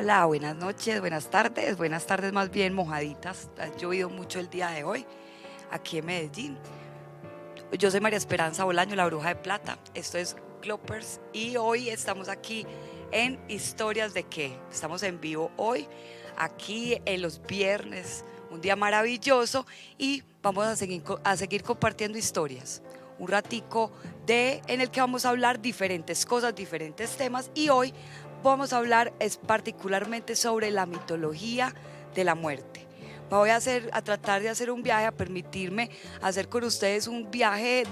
Hola, buenas noches, buenas tardes más bien mojaditas. Ha llovido mucho el día de hoy aquí en Medellín. Yo soy María Esperanza Bolaño, la bruja de plata. Esto es Gloppers y hoy estamos aquí en Historias de qué. Estamos en vivo hoy, aquí en los viernes, un día maravilloso y vamos a seguir compartiendo historias. Un ratico en el que vamos a hablar diferentes cosas, diferentes temas y hoy vamos a hablar particularmente sobre la mitología de la muerte. A tratar de hacer un viaje, a permitirme hacer con ustedes un viaje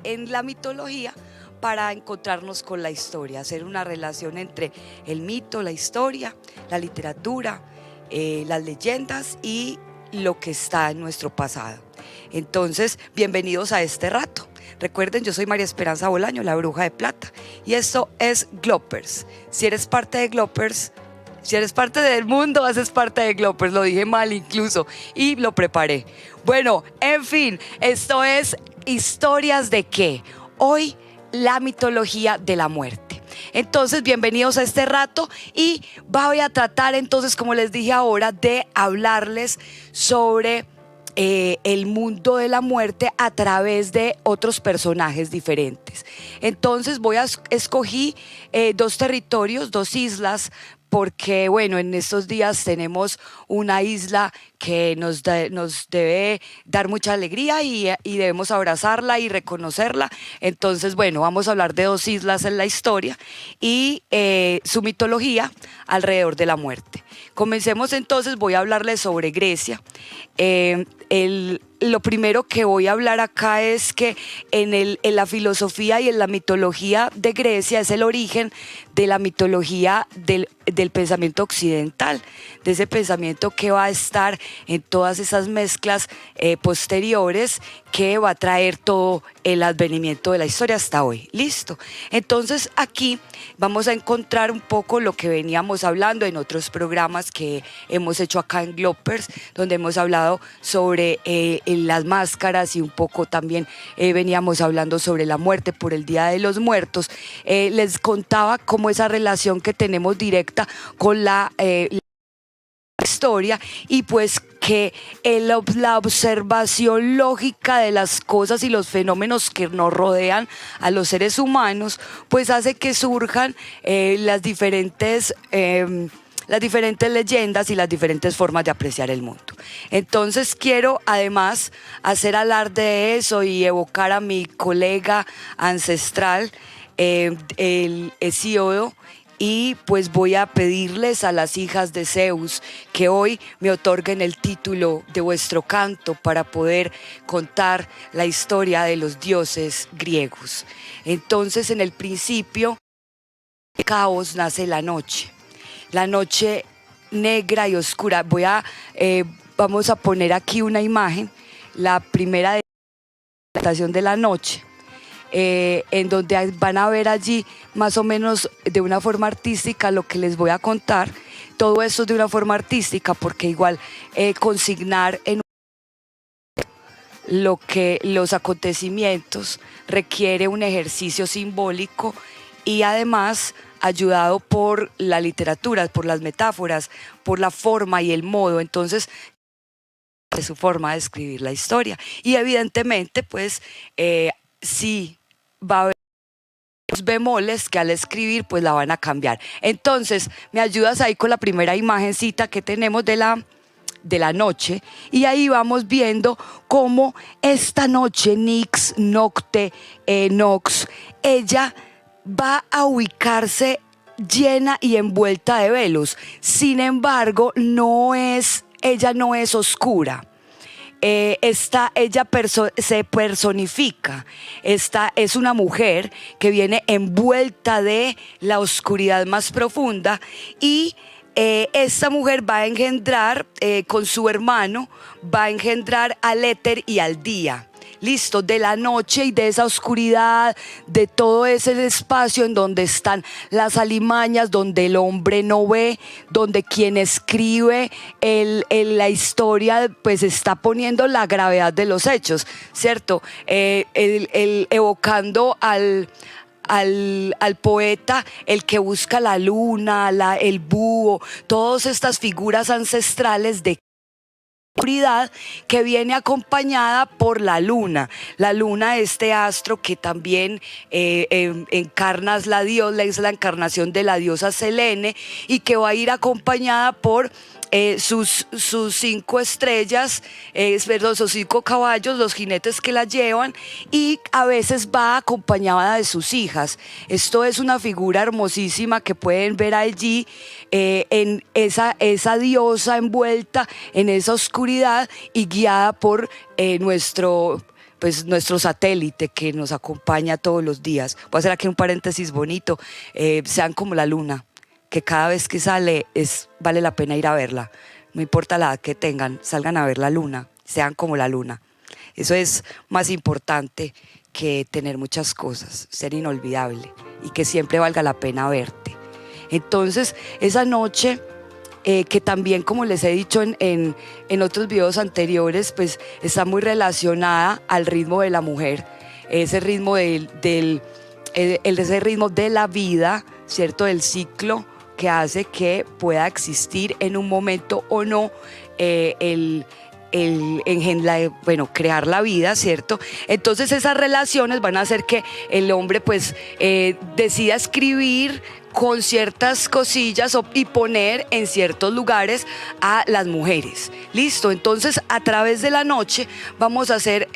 en la mitología para encontrarnos con la historia, hacer una relación entre el mito, la historia, la literatura, las leyendas y lo que está en nuestro pasado. Entonces, bienvenidos a este rato. Recuerden, yo soy María Esperanza Bolaño, la bruja de plata, y esto es Gloppers. Si eres parte de Gloppers, si eres parte del mundo, haces parte de Gloppers. Lo dije mal incluso y lo preparé. Bueno, en fin, esto es Historias de qué. Hoy, la mitología de la muerte. Entonces, bienvenidos a este rato y voy a tratar entonces, como les dije ahora, de hablarles sobre el mundo de la muerte a través de otros personajes diferentes. Entonces escogí dos territorios, dos islas, porque bueno, en estos días tenemos una isla que nos debe dar mucha alegría y debemos abrazarla y reconocerla. Entonces, bueno, vamos a hablar de dos islas en la historia y su mitología alrededor de la muerte. Comencemos entonces, voy a hablarles sobre Grecia. Lo primero que voy a hablar acá es que en la filosofía y en la mitología de Grecia es el origen de la mitología del pensamiento occidental, de ese pensamiento que va a estar en todas esas mezclas posteriores que va a traer todo el advenimiento de la historia hasta hoy. Listo. Entonces aquí vamos a encontrar un poco lo que veníamos hablando en otros programas que hemos hecho acá en Gloppers, donde hemos hablado sobre las máscaras y un poco también veníamos hablando sobre la muerte por el Día de los Muertos. Les contaba cómo esa relación que tenemos directa con la historia y pues que la observación lógica de las cosas y los fenómenos que nos rodean a los seres humanos pues hace que surjan las diferentes leyendas y las diferentes formas de apreciar el mundo. Entonces quiero además hacer alarde de eso y evocar a mi colega ancestral, el Hesíodo, y pues voy a pedirles a las hijas de Zeus que hoy me otorguen el título de vuestro canto para poder contar la historia de los dioses griegos. Entonces, en el principio del caos nace la noche negra y oscura. Vamos a poner aquí una imagen, la primera de la presentación de la noche. En donde van a ver allí más o menos de una forma artística lo que les voy a contar. Todo esto de una forma artística porque igual consignar en lo que los acontecimientos requiere un ejercicio simbólico y además ayudado por la literatura, por las metáforas, por la forma y el modo. Entonces, de su forma de escribir la historia. Y evidentemente, pues, sí va a haber los bemoles que al escribir pues la van a cambiar. Entonces, me ayudas ahí con la primera imagencita que tenemos de la noche y ahí vamos viendo cómo esta noche Nix Nocte Nox, ella va a ubicarse llena y envuelta de velos. Sin embargo, ella no es oscura. Ella se personifica. Esta es una mujer que viene envuelta de la oscuridad más profunda y esta mujer va a engendrar con su hermano, va a engendrar al éter y al día. Listo, de la noche y de esa oscuridad, de todo ese espacio en donde están las alimañas, donde el hombre no ve, donde quien escribe la historia pues está poniendo la gravedad de los hechos, ¿cierto? Evocando al poeta, el que busca la luna, el búho, todas estas figuras ancestrales de oscuridad que viene acompañada por la luna. La luna, este astro que también encarna es la encarnación de la diosa Selene y que va a ir acompañada por sus 5 estrellas, sus 5 caballos, los jinetes que la llevan, y a veces va acompañada de sus hijas. Esto es una figura hermosísima que pueden ver allí, en esa diosa envuelta en esa oscuridad y guiada por nuestro satélite que nos acompaña todos los días. Voy a hacer aquí un paréntesis bonito. Sean como la luna, que cada vez que sale vale la pena ir a verla. No importa la edad que tengan, salgan a ver la luna, sean como la luna. Eso es más importante que tener muchas cosas, ser inolvidable y que siempre valga la pena verte. Entonces, esa noche, que también, como les he dicho en otros videos anteriores, pues está muy relacionada al ritmo de la mujer, ese ritmo ese ritmo de la vida, ¿cierto? Del ciclo, que hace que pueda existir en un momento o no crear la vida, ¿cierto? Entonces esas relaciones van a hacer que el hombre pues decida escribir con ciertas cosillas y poner en ciertos lugares a las mujeres. Listo, entonces a través de la noche vamos a hacer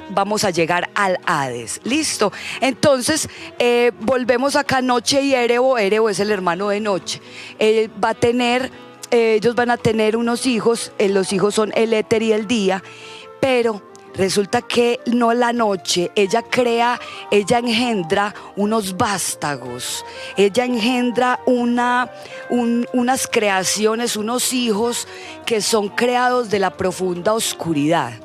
vamos a llegar al Hades. Listo. Entonces, volvemos acá. Noche y Erebo. Erebo es el hermano de Noche. Ellos van a tener unos hijos. Los hijos son el éter y el día. Pero resulta que no la noche. Ella engendra unos vástagos. Ella engendra unas creaciones, unos hijos que son creados de la profunda oscuridad.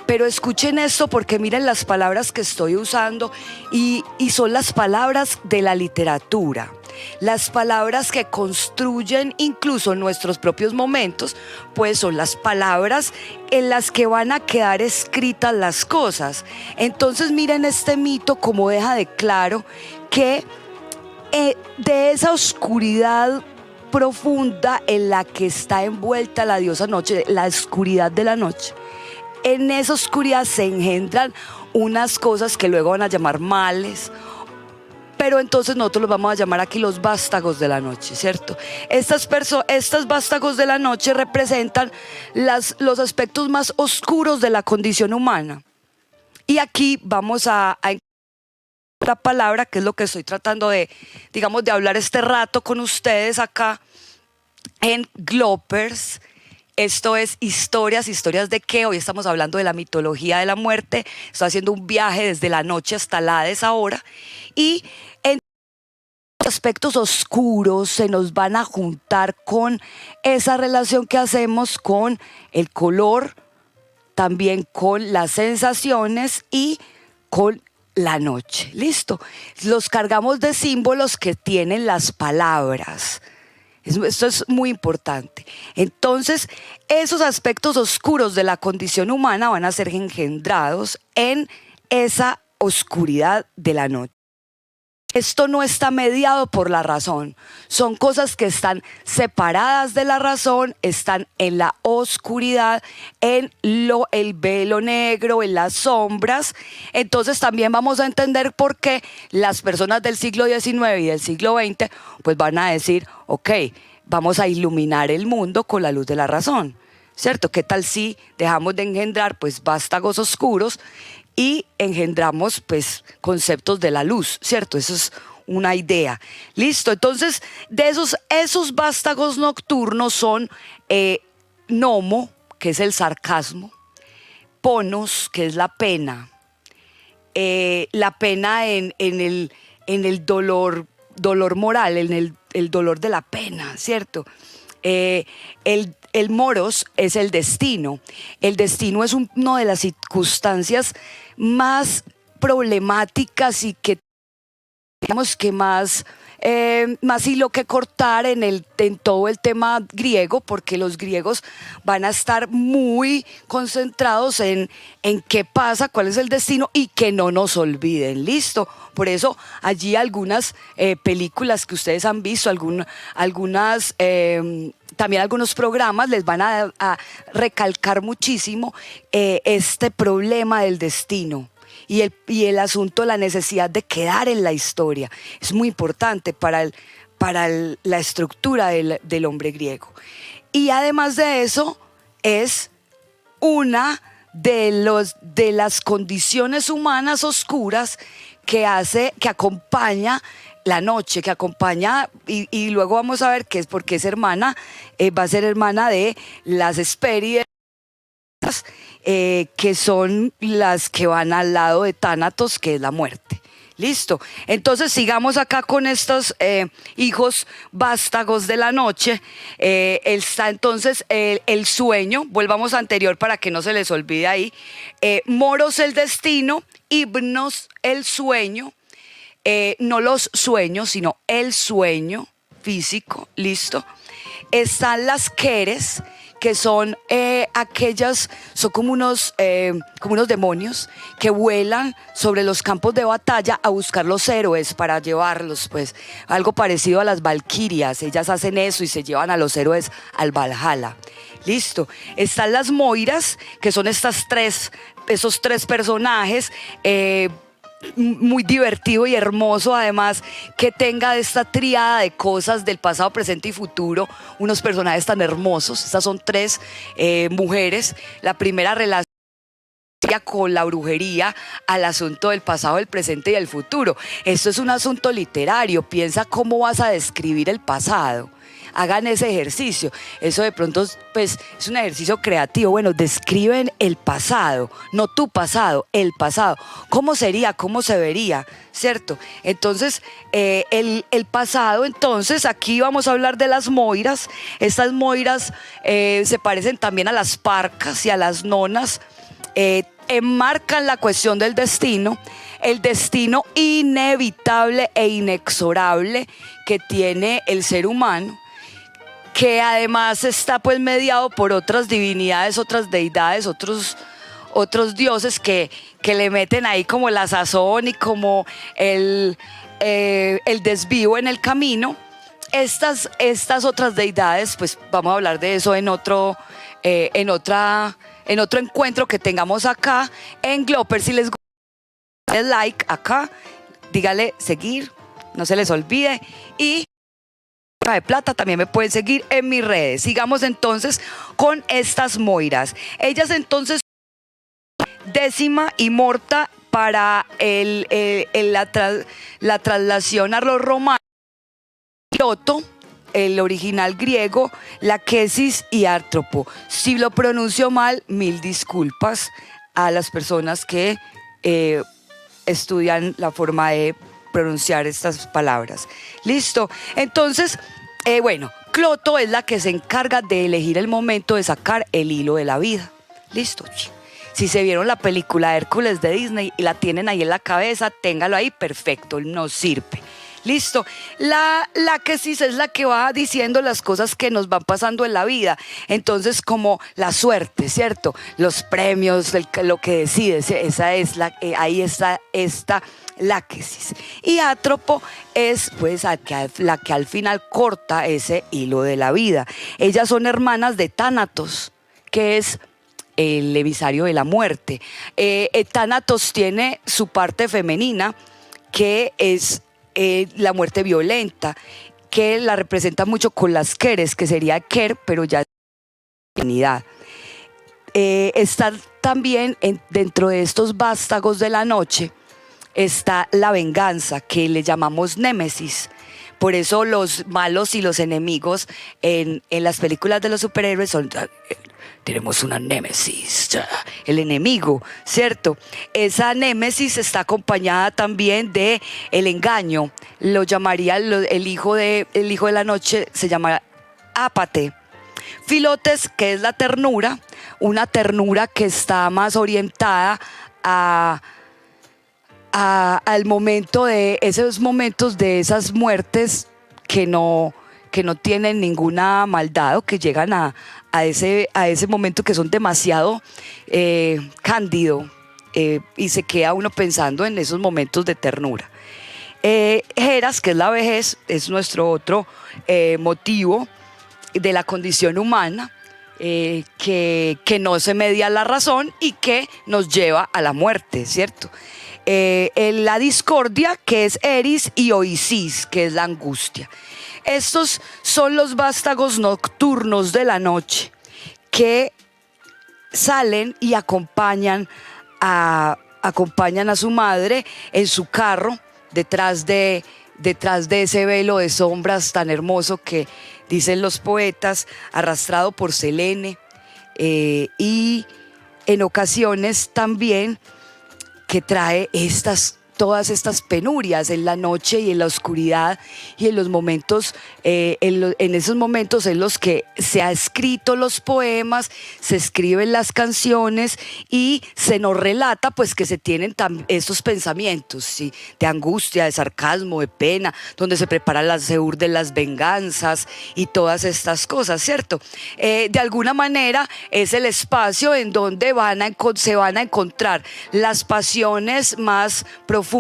Pero escuchen esto, porque miren las palabras que estoy usando y son las palabras de la literatura, las palabras que construyen incluso nuestros propios momentos, pues son las palabras en las que van a quedar escritas las cosas. Entonces miren este mito como deja de claro que de esa oscuridad profunda en la que está envuelta la diosa noche, la oscuridad de la noche, en esa oscuridad se engendran unas cosas que luego van a llamar males, pero entonces nosotros los vamos a llamar aquí los vástagos de la noche, ¿cierto? Estas vástagos de la noche representan los aspectos más oscuros de la condición humana. Y aquí vamos a la palabra, que es lo que estoy tratando de hablar este rato con ustedes acá en Gloppers. Esto es historias de qué. Hoy estamos hablando de la mitología de la muerte. Estoy haciendo un viaje desde la noche hasta el Hades ahora. Y en aspectos oscuros se nos van a juntar con esa relación que hacemos con el color, también con las sensaciones y con la noche. Listo. Los cargamos de símbolos que tienen las palabras. Esto es muy importante. Entonces, esos aspectos oscuros de la condición humana van a ser engendrados en esa oscuridad de la noche. Esto no está mediado por la razón. Son cosas que están separadas de la razón, están en la oscuridad, en el velo negro, en las sombras. Entonces también vamos a entender por qué las personas del siglo XIX y del siglo XX pues van a decir, ok, vamos a iluminar el mundo con la luz de la razón, ¿cierto? ¿Qué tal si dejamos de engendrar pues vástagos oscuros y engendramos pues conceptos de la luz, ¿cierto? Eso es una idea. Listo, entonces de esos vástagos nocturnos son nomo, que es el sarcasmo, ponos, que es la pena en el dolor moral, en el dolor de la pena, ¿cierto? El moros es el destino. El destino es una de las circunstancias más problemáticas y que digamos que más más hilo que cortar en todo el tema griego, porque los griegos van a estar muy concentrados en qué pasa, cuál es el destino y que no nos olviden, ¿listo? Por eso allí algunas películas que ustedes han visto, algunas... también algunos programas les van a recalcar muchísimo este problema del destino y el asunto, la necesidad de quedar en la historia. Es muy importante para la estructura del hombre griego. Y además de eso, es una de las condiciones humanas oscuras que acompaña la noche, que acompaña, y luego vamos a ver qué es, porque es hermana, va a ser hermana de las Hespérides, que son las que van al lado de Tánatos, que es la muerte. Listo. Entonces sigamos acá con estos hijos vástagos de la noche. Está entonces el sueño, volvamos anterior para que no se les olvide ahí. Moros el destino, himnos el sueño. No los sueños, sino el sueño físico, listo. Están las queres, que son son como unos demonios que vuelan sobre los campos de batalla a buscar los héroes para llevarlos, pues algo parecido a las valquirias. Ellas hacen eso y se llevan a los héroes al Valhalla. Listo. Están las moiras, que son esos tres personajes, muy divertido y hermoso, además que tenga esta tríada de cosas del pasado, presente y futuro, unos personajes tan hermosos. Estas son tres mujeres. La primera relación con la brujería al asunto del pasado, del presente y del futuro. Esto es un asunto literario. Piensa cómo vas a describir el pasado. Hagan ese ejercicio. Eso de pronto pues es un ejercicio creativo. Bueno, describen el pasado, no tu pasado, el pasado. ¿Cómo sería? ¿Cómo se vería? ¿Cierto? Entonces, el pasado, entonces, aquí vamos a hablar de las moiras. Estas moiras se parecen también a las parcas y a las nonas. Enmarcan la cuestión del destino, el destino inevitable e inexorable que tiene el ser humano, que además está pues mediado por otras divinidades, otras deidades, otros dioses que le meten ahí como la sazón y como el desvío en el camino. Estas otras deidades, pues vamos a hablar de eso en otro encuentro que tengamos acá en Glopper. Si les gusta, denle like acá, dígale seguir, no se les olvide, y de plata también me pueden seguir en mis redes. Sigamos entonces con estas moiras. Ellas entonces, décima y morta para la traslación a los romanos, Cloto, el original griego, Laquesis y Artropo. Si lo pronuncio mal, mil disculpas a las personas que estudian la forma de pronunciar estas palabras. Listo. Entonces, bueno, Cloto es la que se encarga de elegir el momento de sacar el hilo de la vida. Listo. Si se vieron la película Hércules de Disney y la tienen ahí en la cabeza, téngalo ahí, perfecto, nos sirve. Listo. La que sí es la que va diciendo las cosas que nos van pasando en la vida. Entonces, como la suerte, ¿cierto? Los premios, lo que decides, esa es ahí está esta láquesis. Y Átropo es pues la que al final corta ese hilo de la vida. Ellas son hermanas de Tánatos, que es el emisario de la muerte. Tánatos tiene su parte femenina, que es la muerte violenta, que la representa mucho con las Keres, que sería Ker, pero ya es divinidad. Está también dentro de estos vástagos de la noche, está la venganza, que le llamamos némesis. Por eso los malos y los enemigos en las películas de los superhéroes son... Tenemos una némesis, el enemigo, ¿cierto? Esa némesis está acompañada también de el engaño. Lo llamaría el hijo de la noche, se llama Ápate. Filotes, que es la ternura, una ternura que está más orientada a al momento de esos momentos de esas muertes que no tienen ninguna maldad o que llegan a ese momento que son demasiado cándido, y se queda uno pensando en esos momentos de ternura. Heras, que es la vejez, es nuestro otro motivo de la condición humana, que no se media la razón y que nos lleva a la muerte, ¿cierto? La discordia, que es eris, y oisis, que es la angustia. Estos son los vástagos nocturnos de la noche que salen y acompañan a su madre en su carro detrás de ese velo de sombras tan hermoso que dicen los poetas, arrastrado por Selene, y en ocasiones también que trae todas estas penurias en la noche y en la oscuridad y en los momentos, en esos momentos en los que se ha escrito los poemas, se escriben las canciones y se nos relata pues que se tienen estos pensamientos, ¿sí? De angustia, de sarcasmo, de pena, donde se prepara la seur de las venganzas y todas estas cosas, ¿cierto? De alguna manera es el espacio en donde se van a encontrar las pasiones más profundas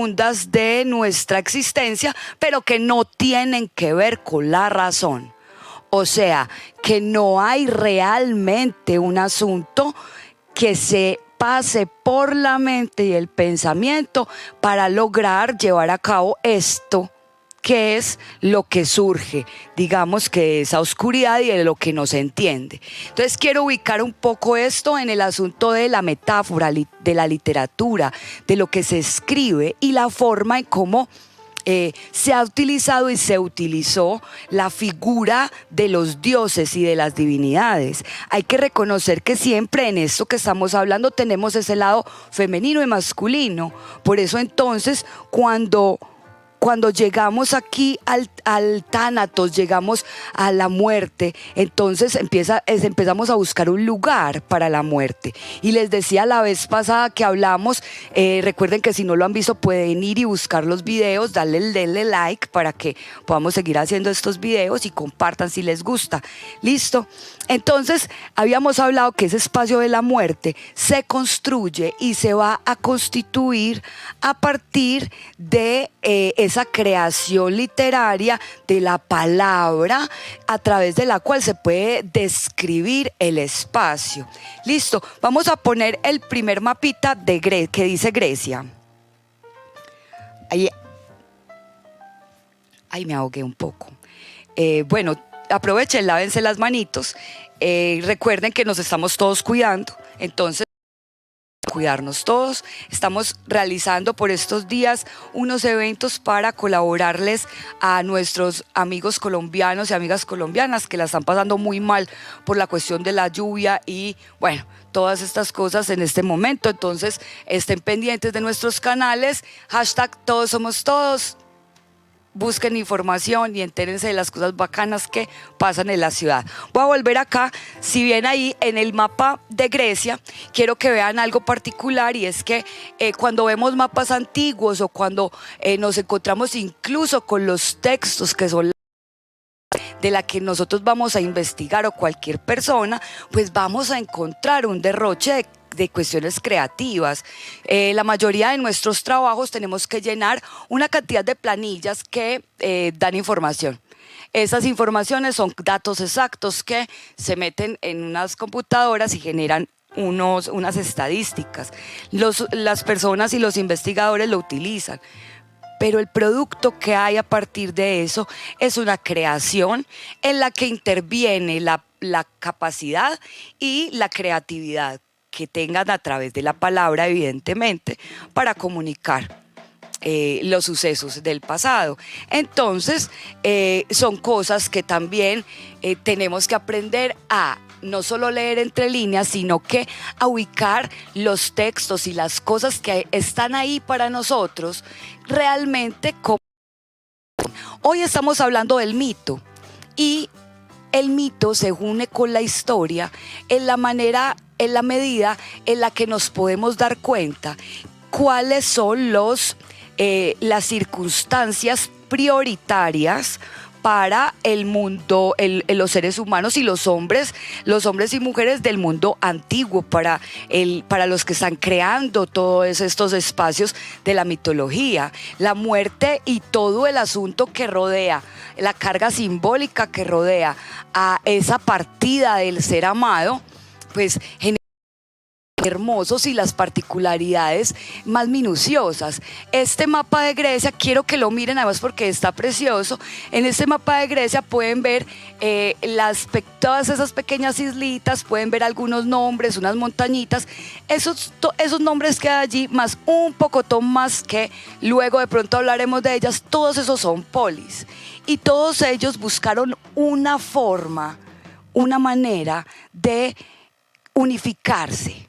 de nuestra existencia, pero que no tienen que ver con la razón. O sea, que no hay realmente un asunto que se pase por la mente y el pensamiento para lograr llevar a cabo esto, que es lo que surge, digamos, que de esa oscuridad y de lo que no se entiende. Entonces quiero ubicar un poco esto en el asunto de la metáfora, de la literatura, de lo que se escribe y la forma en cómo se ha utilizado y se utilizó la figura de los dioses y de las divinidades. Hay que reconocer que siempre en esto que estamos hablando tenemos ese lado femenino y masculino. Por eso entonces cuando llegamos aquí al tánatos, llegamos a la muerte, entonces empezamos a buscar un lugar para la muerte. Y les decía la vez pasada que hablamos, recuerden que si no lo han visto pueden ir y buscar los videos, denle like para que podamos seguir haciendo estos videos y compartan si les gusta. ¿Listo? Entonces habíamos hablado que ese espacio de la muerte se construye y se va a constituir a partir de esa creación literaria de la palabra a través de la cual se puede describir el espacio. Listo, vamos a poner el primer mapita que dice Grecia. Ahí me ahogué un poco. Bueno, aprovechen, lávense las manitos. Recuerden que nos estamos todos cuidando, entonces cuidarnos todos. Estamos realizando por estos días unos eventos para colaborarles a nuestros amigos colombianos y amigas colombianas que la están pasando muy mal por la cuestión de la lluvia y bueno, todas estas cosas en este momento. Entonces estén pendientes de nuestros canales, hashtag todos somos todos. Busquen información y entérense de las cosas bacanas que pasan en la ciudad. Voy a volver acá, si bien ahí en el mapa de Grecia, quiero que vean algo particular y es que cuando vemos mapas antiguos o cuando nos encontramos incluso con los textos que son de la que nosotros vamos a investigar o cualquier persona, pues vamos a encontrar un derroche de cuestiones creativas. La mayoría de nuestros trabajos tenemos que llenar una cantidad de planillas que dan información. Esas informaciones son datos exactos que se meten en unas computadoras y generan unas estadísticas. Las personas y los investigadores lo utilizan. Pero el producto que hay a partir de eso es una creación en la que interviene la capacidad y la creatividad que tengan a través de la palabra, evidentemente, para comunicar los sucesos del pasado. Entonces, son cosas que también tenemos que aprender a no solo leer entre líneas, sino que a ubicar los textos y las cosas que están ahí para nosotros realmente. Hoy estamos hablando del mito y el mito se une con la historia en la medida en la que nos podemos dar cuenta cuáles son las circunstancias prioritarias para el mundo, los seres humanos y los hombres y mujeres del mundo antiguo, para los que están creando todos estos espacios de la mitología. La muerte y todo el asunto que rodea, la carga simbólica que rodea a esa partida del ser amado, pues hermosos y las particularidades más minuciosas. Este mapa de Grecia, quiero que lo miren además porque está precioso. En este mapa de Grecia pueden ver todas esas pequeñas islitas, pueden ver algunos nombres, unas montañitas. Esos nombres que hay allí, más un pocotón más que luego de pronto hablaremos de ellas, todos esos son polis. Y todos ellos buscaron una forma, una manera de unificarse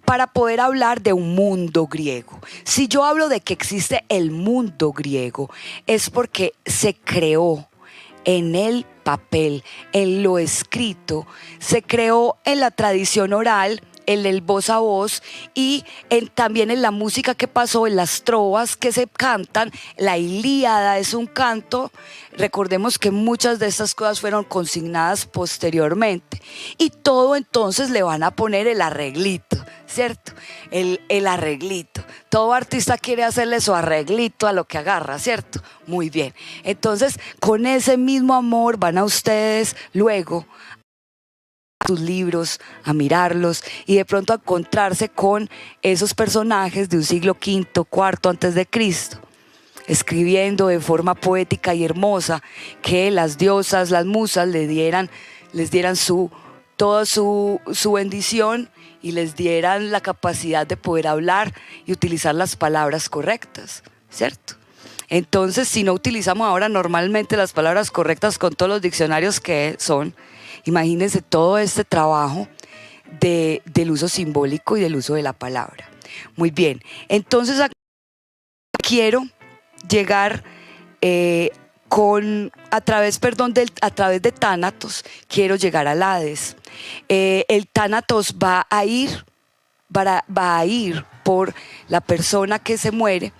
para poder hablar de un mundo griego. Si yo hablo de que existe el mundo griego, es porque se creó en el papel, en lo escrito, se creó en la tradición oral, en el voz a voz y también en la música que pasó, en las trovas que se cantan. La Ilíada es un canto. Recordemos que muchas de estas cosas fueron consignadas posteriormente y todo entonces le van a poner el arreglito, ¿cierto? El arreglito. Todo artista quiere hacerle su arreglito a lo que agarra, ¿cierto? Muy bien. Entonces, con ese mismo amor van a ustedes luego sus libros, a mirarlos y de pronto a encontrarse con esos personajes de un siglo V, IV antes de Cristo, escribiendo de forma poética y hermosa que las diosas, las musas les dieran toda su bendición y les dieran la capacidad de poder hablar y utilizar las palabras correctas, ¿cierto? Entonces, si no utilizamos ahora normalmente las palabras correctas con todos los diccionarios que son, imagínense todo este trabajo del uso simbólico y del uso de la palabra. Muy bien, entonces quiero llegar a través de Tánatos, quiero llegar al Hades. El Tánatos va a ir por la persona que se muere,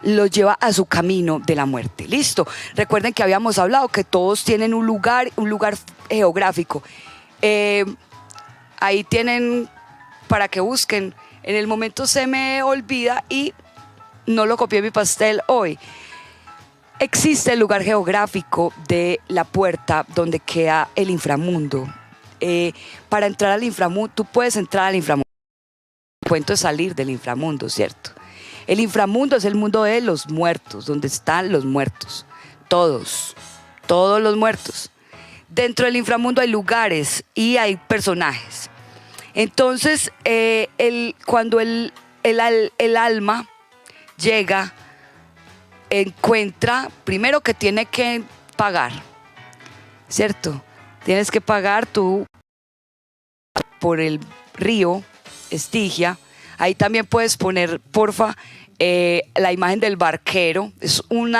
lo lleva a su camino de la muerte. Listo. Recuerden que habíamos hablado que todos tienen un lugar geográfico. Ahí tienen para que busquen. En el momento se me olvida y no lo copié en mi pastel hoy. Existe el lugar geográfico de la puerta donde queda el inframundo. Para entrar al inframundo, tú puedes entrar al inframundo. El cuento es salir del inframundo, ¿cierto? El inframundo es el mundo de los muertos, donde están los muertos. Todos los muertos. Dentro del inframundo hay lugares y hay personajes. Entonces, cuando el alma llega, encuentra, primero que tiene que pagar, ¿cierto? Tienes que pagar tú por el río Estigia. Ahí también puedes poner, porfa, la imagen del barquero. Es una